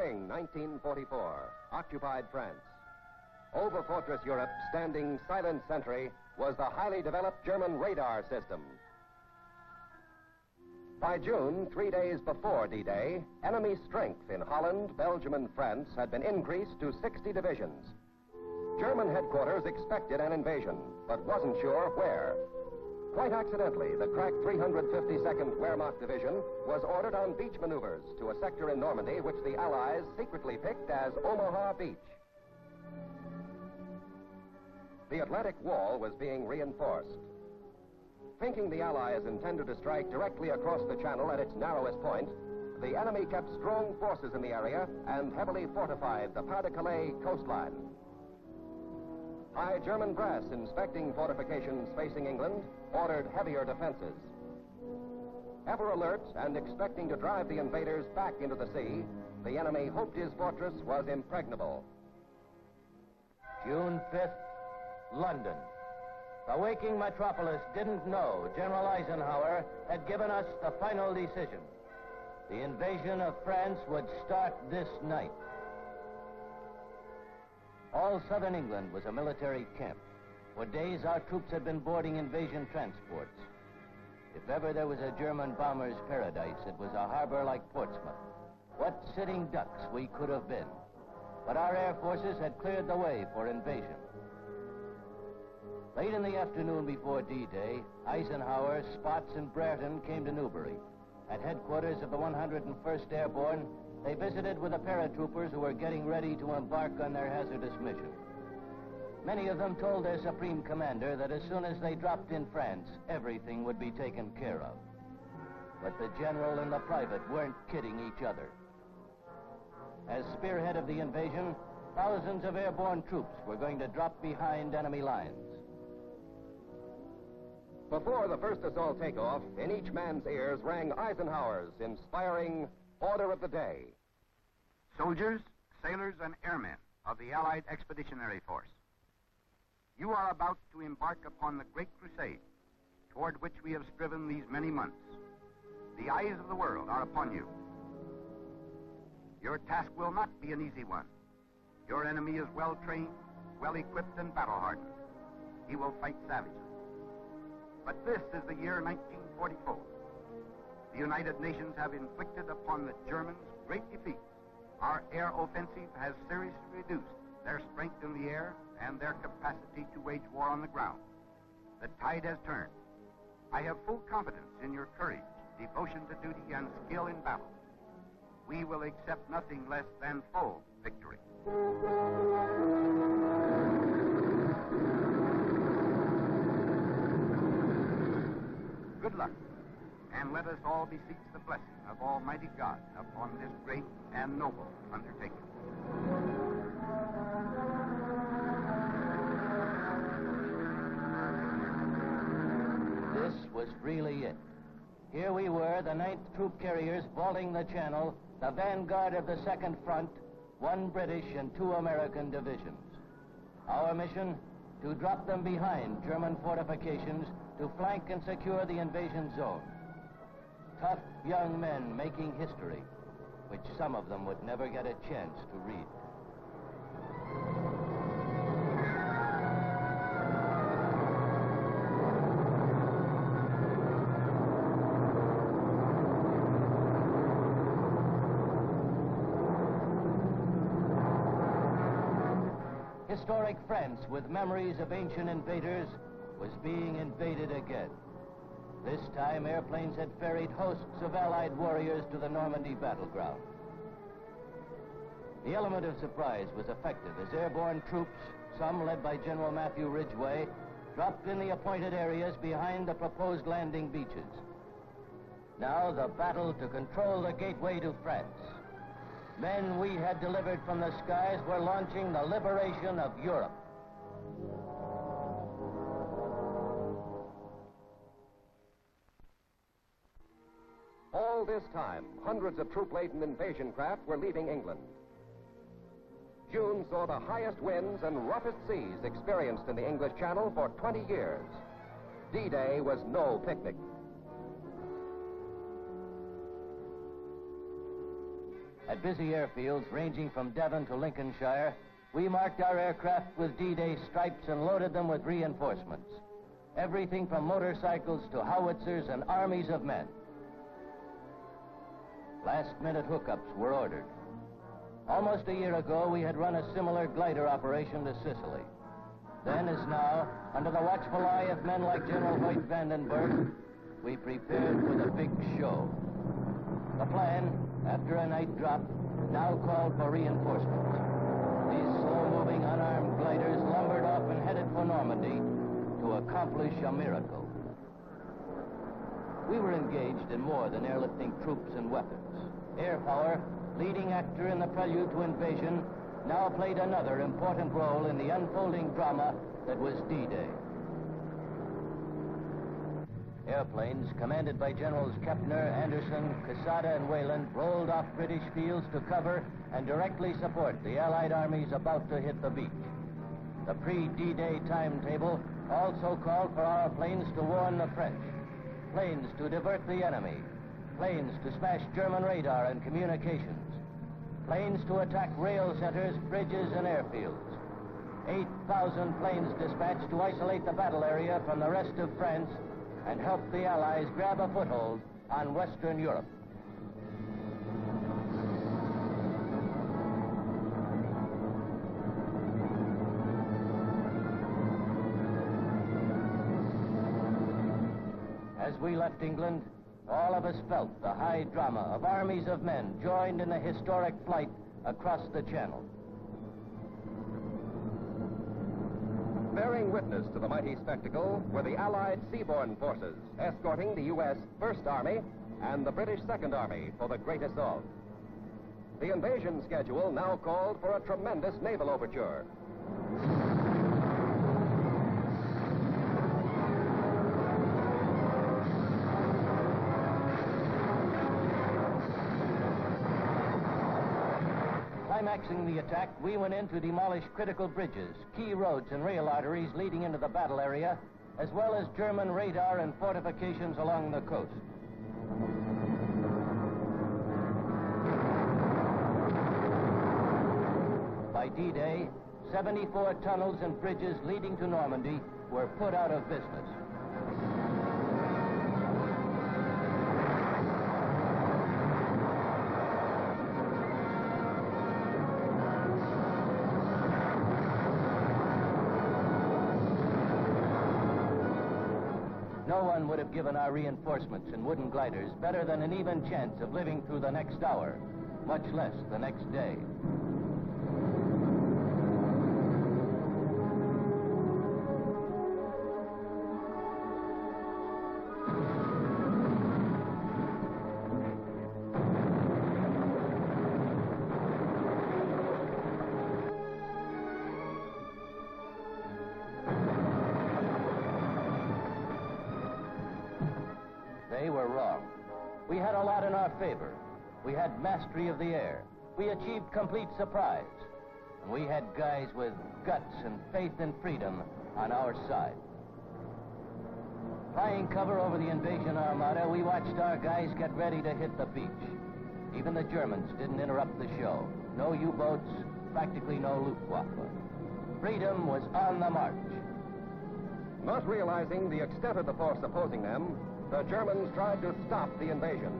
Spring 1944, occupied France. Over Fortress Europe, standing silent sentry, was the highly developed German radar system. By June, 3 days before D-Day, enemy strength in Holland, Belgium, and France had been increased to 60 divisions. German headquarters expected an invasion, but wasn't sure where. Quite accidentally, the crack 352nd Wehrmacht Division was ordered on beach maneuvers to a sector in Normandy which the Allies secretly picked as Omaha Beach. The Atlantic Wall was being reinforced. Thinking the Allies intended to strike directly across the channel at its narrowest point, the enemy kept strong forces in the area and heavily fortified the Pas-de-Calais coastline. High German brass inspecting fortifications facing England ordered heavier defenses. Ever alert and expecting to drive the invaders back into the sea, the enemy hoped his fortress was impregnable. June 5th, London. The waking metropolis didn't know General Eisenhower had given us the final decision. The invasion of France would start this night. All southern England was a military camp. For days, our troops had been boarding invasion transports. If ever there was a German bomber's paradise, it was a harbor like Portsmouth. What sitting ducks we could have been. But our air forces had cleared the way for invasion. Late in the afternoon before D-Day, Eisenhower, Spots, and Brereton came to Newbury. At headquarters of the 101st Airborne, they visited with the paratroopers who were getting ready to embark on their hazardous mission. Many of them told their supreme commander that as soon as they dropped in France, everything would be taken care of. But the general and the private weren't kidding each other. As spearhead of the invasion, thousands of airborne troops were going to drop behind enemy lines. Before the first assault takeoff, in each man's ears rang Eisenhower's inspiring order of the day. Soldiers, sailors, and airmen of the Allied Expeditionary Force, you are about to embark upon the great crusade toward which we have striven these many months. The eyes of the world are upon you. Your task will not be an easy one. Your enemy is well-trained, well-equipped, and battle-hardened. He will fight savagely. But this is the year 1944. The United Nations have inflicted upon the Germans great defeats. Our air offensive has seriously reduced their strength in the air and their capacity to wage war on the ground. The tide has turned. I have full confidence in your courage, devotion to duty, and skill in battle. We will accept nothing less than full victory. Good luck, and let us all beseech the blessing of Almighty God upon this great and noble undertaking. This was really it. Here we were, the 9th Troop Carriers vaulting the channel, the vanguard of the Second Front, 1 British and 2 American divisions. Our mission, to drop them behind German fortifications to flank and secure the invasion zone. Tough young men making history, which some of them would never get a chance to read. Historic France, with memories of ancient invaders, was being invaded again. This time, airplanes had ferried hosts of Allied warriors to the Normandy battleground. The element of surprise was effective as airborne troops, some led by General Matthew Ridgway, dropped in the appointed areas behind the proposed landing beaches. Now the battle to control the gateway to France. Men we had delivered from the skies were launching the liberation of Europe. All this time, hundreds of troop-laden invasion craft were leaving England. June saw the highest winds and roughest seas experienced in the English Channel for 20 years. D-Day was no picnic. At busy airfields ranging from Devon to Lincolnshire, we marked our aircraft with D-Day stripes and loaded them with reinforcements. Everything from motorcycles to howitzers and armies of men. Last-minute hookups were ordered. Almost a year ago, we had run a similar glider operation to Sicily. Then, as now, under the watchful eye of men like General Dwight Vondenbury, we prepared for the big show. The plan, after a night drop, now called for reinforcements. These slow-moving, unarmed gliders lumbered off and headed for Normandy to accomplish a miracle. We were engaged in more than airlifting troops and weapons. Air power, leading actor in the prelude to invasion, now played another important role in the unfolding drama that was D-Day. Airplanes, commanded by Generals Kepner, Anderson, Quesada, and Wayland, rolled off British fields to cover and directly support the Allied armies about to hit the beach. The pre-D-Day timetable also called for our planes to warn the French, planes to divert the enemy, planes to smash German radar and communications, planes to attack rail centers, bridges, and airfields. 8,000 planes dispatched to isolate the battle area from the rest of France and help the Allies grab a foothold on Western Europe. As we left England, all of us felt the high drama of armies of men joined in the historic flight across the Channel. Bearing witness to the mighty spectacle were the Allied seaborne forces escorting the U.S. First Army and the British Second Army for the great assault. The invasion schedule now called for a tremendous naval overture. Climaxing the attack, we went in to demolish critical bridges, key roads, and rail arteries leading into the battle area, as well as German radar and fortifications along the coast. By D-Day, 74 tunnels and bridges leading to Normandy were put out of business. No one would have given our reinforcements and wooden gliders better than an even chance of living through the next hour, much less the next day. They were wrong. We had a lot in our favor. We had mastery of the air. We achieved complete surprise. And we had guys with guts and faith in freedom on our side. Flying cover over the invasion armada, we watched our guys get ready to hit the beach. Even the Germans didn't interrupt the show. No U-boats, practically no Luftwaffe. Freedom was on the march. Not realizing the extent of the force opposing them, the Germans tried to stop the invasion.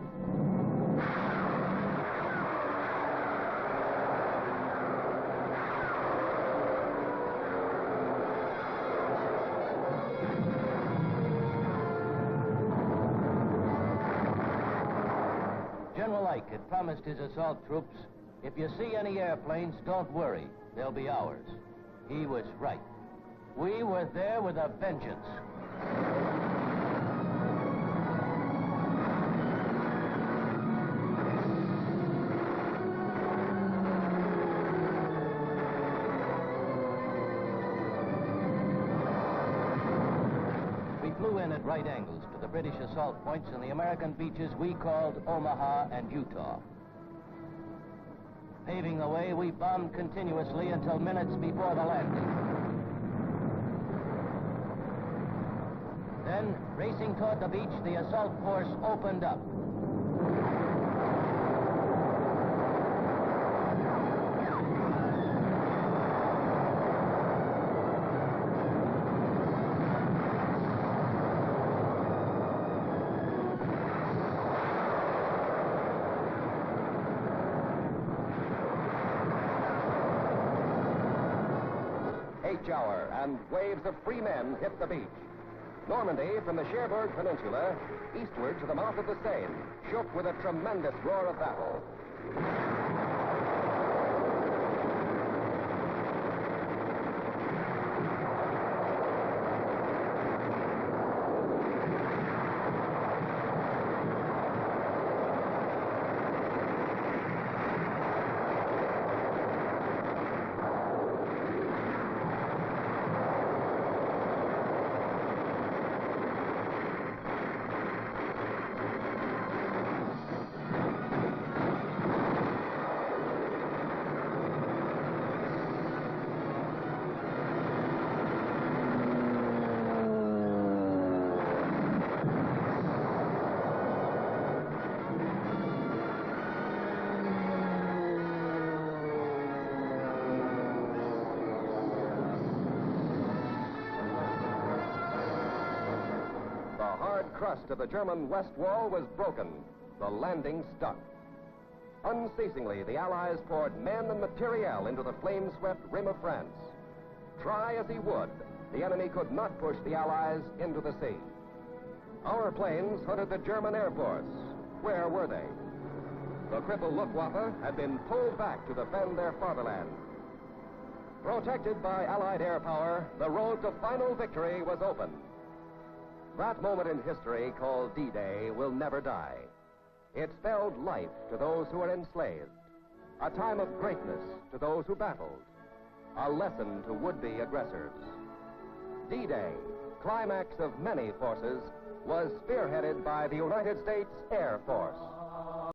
General Ike had promised his assault troops, if you see any airplanes, don't worry, they'll be ours. He was right. We were there with a vengeance. At right angles to the British assault points in the American beaches we called Omaha and Utah. Paving the way, we bombed continuously until minutes before the landing. Then, racing toward the beach, the assault force opened up. hitch hour, and waves of free men hit the beach. Normandy, from the Cherbourg Peninsula, eastward to the mouth of the Seine, shook with a tremendous roar of battle. The hard crust of the German west wall was broken. The landing stuck. Unceasingly, the Allies poured men and materiel into the flame-swept rim of France. Try as he would, the enemy could not push the Allies into the sea. Our planes hunted the German Airforce. Where were they? The crippled Luftwaffe had been pulled back to defend their fatherland. Protected by Allied air power, the road to final victory was open. That moment in history, called D-Day, will never die. It spelled life to those who were enslaved, a time of greatness to those who battled, a lesson to would-be aggressors. D-Day, climax of many forces, was spearheaded by the United States Air Force.